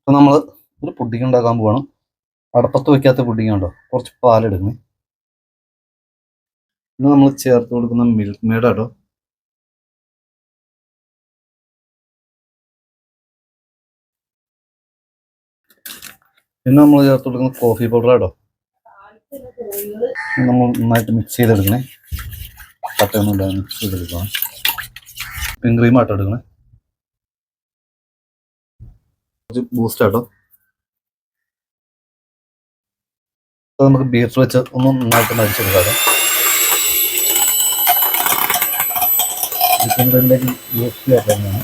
അപ്പോൾ നമ്മൾ ഒരു പുഡിംഗ് ഉണ്ടാക്കാൻ പോകണം. അടപ്പത്ത് വയ്ക്കാത്ത പുഡിംഗ് ഉണ്ടോ. കുറച്ച് പാലെടുക്കണം. പിന്നെ നമ്മൾ ചേർത്ത് കൊടുക്കുന്ന മിൽക്ക് മെയ്ഡ് ആട്ടോ. പിന്നെ നമ്മൾ ചേർത്ത് കൊടുക്കുന്ന കോഫി പൗഡർ ആട്ടോ. നമ്മൾ നന്നായിട്ട് മിക്സ് ചെയ്തെടുക്കണേ. കട്ടയൊന്നും ഇല്ലാതെ മിക്സ് ചെയ്തെടുക്കണം. വിപ്പിംഗ് ക്രീം ആട്ടോ എടുക്കണേ. കുറച്ച് ബൂസ്റ്റ് ആട്ടോ. അത് നമുക്ക് ബീറ്റർ വെച്ച് ഒന്ന് നന്നായിട്ട് മരിച്ചെടുക്കാം. വിപ്പിംഗ് ക്രീമിലേക്ക് ബൂസ്റ്റ് ആക്കാനാണ്.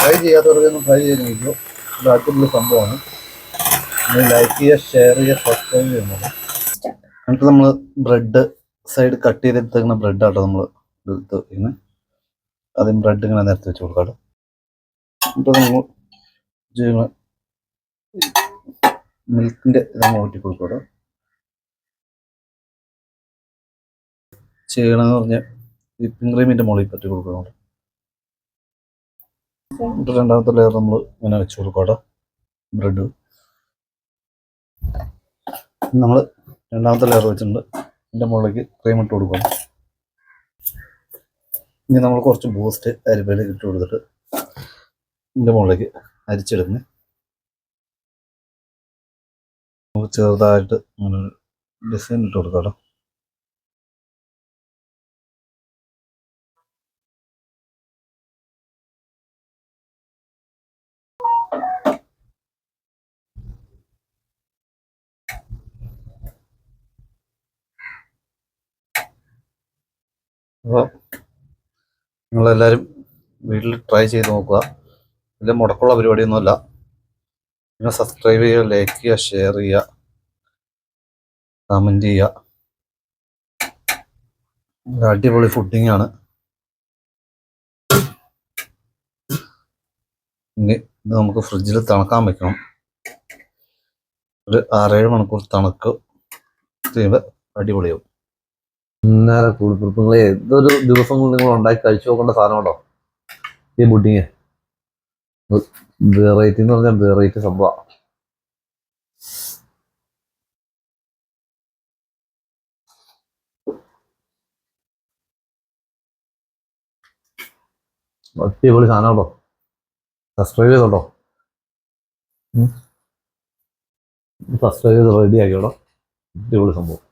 ട്രൈ ചെയ്യാത്തവർക്കൊന്നും ട്രൈ ചെയ്ത് നോക്കിയോ. ഇത് അടിപൊളി സംഭവമാണ്. നിങ്ങൾ ലൈക്ക് ചെയ്യുക, ഷെയർ ചെയ്യുക, സബ്സ്ക്രൈബ് ചെയ്യുന്നത്. എന്നിട്ട് നമ്മൾ ബ്രെഡ് സൈഡ് കട്ട് ചെയ്തെടുത്തേക്കുന്ന ബ്രെഡാട്ടോ നമ്മൾ എടുത്ത് ഇങ്ങനെ ആദ്യം ബ്രെഡ് ഇങ്ങനെ നിരത്തി വെച്ച് കൊടുക്കാട്ടോ. എന്നിട്ട് നമ്മൾ മിൽക്കിൻ്റെ ഇതങ്ങ് ഊറ്റി കൊടുക്കാട്ടോ. ചെയ്യണമെന്ന് പറഞ്ഞാൽ വിപ്പിംഗ് ക്രീമിൻ്റെ മുകളിൽ പറ്റി കൊടുക്കുന്നുണ്ട്. എന്നിട്ട് രണ്ടാമത്തെ ലെയർ നമ്മൾ ഇങ്ങനെ വെച്ച് കൊടുക്കാട്ടോ ബ്രെഡ്. നമ്മൾ രണ്ടാമത്തെ ലെയർ വെച്ചിട്ടുണ്ട്. ഇതിൻ്റെ മുകളിലേക്ക് ക്രീം ഇട്ട് കൊടുക്കണം. ഇനി നമ്മൾ കുറച്ച് ബൂസ്റ്റ് അരിപ്പയിലേക്ക് ഇട്ട് കൊടുത്തിട്ട് ഇതിൻ്റെ മുകളിലേക്ക് അരിച്ചെടുക്കുന്നത്. നമുക്ക് ചെറുതായിട്ട് അങ്ങനെ ഡിസൈൻ ഇട്ട് കൊടുക്കാം. അപ്പോൾ നിങ്ങളെല്ലാവരും വീട്ടിൽ ട്രൈ ചെയ്ത് നോക്കുക. വലിയ മുടക്കമുള്ള പരിപാടിയൊന്നുമല്ല. പിന്നെ സബ്സ്ക്രൈബ് ചെയ്യുക, ലൈക്ക് ചെയ്യുക, ഷെയർ ചെയ്യുക, കമൻറ്റ് ചെയ്യുക. അടിപൊളി ഫുഡിങ്ങാണ്. ഇനി ഇത് നമുക്ക് ഫ്രിഡ്ജിൽ തണുക്കാൻ വെക്കണം. ഒരു 6-7 മണിക്കൂർ തണുക്ക് ചെയ്യുമ്പോൾ അടിപൊളിയാവും. നേരെ കൂടുതൽ ഏതൊരു ദിവസം കൊണ്ട് നിങ്ങൾ ഉണ്ടാക്കി കഴിച്ചു നോക്കേണ്ട സാധനം കേട്ടോ ഈ പുഡിങ്. വെറൈറ്റി എന്ന് പറഞ്ഞാൽ വെറൈറ്റി സംഭവമാണ്. അടിപൊളി സാധനം കേട്ടോ. സബ്സ്ക്രൈബ് ചെയ്തോട്ടോ. സബ്സ്ക്രൈബ് ചെയ്ത് റെഡി ആക്കിയോട്ടോ. അടിപൊളി സംഭവം.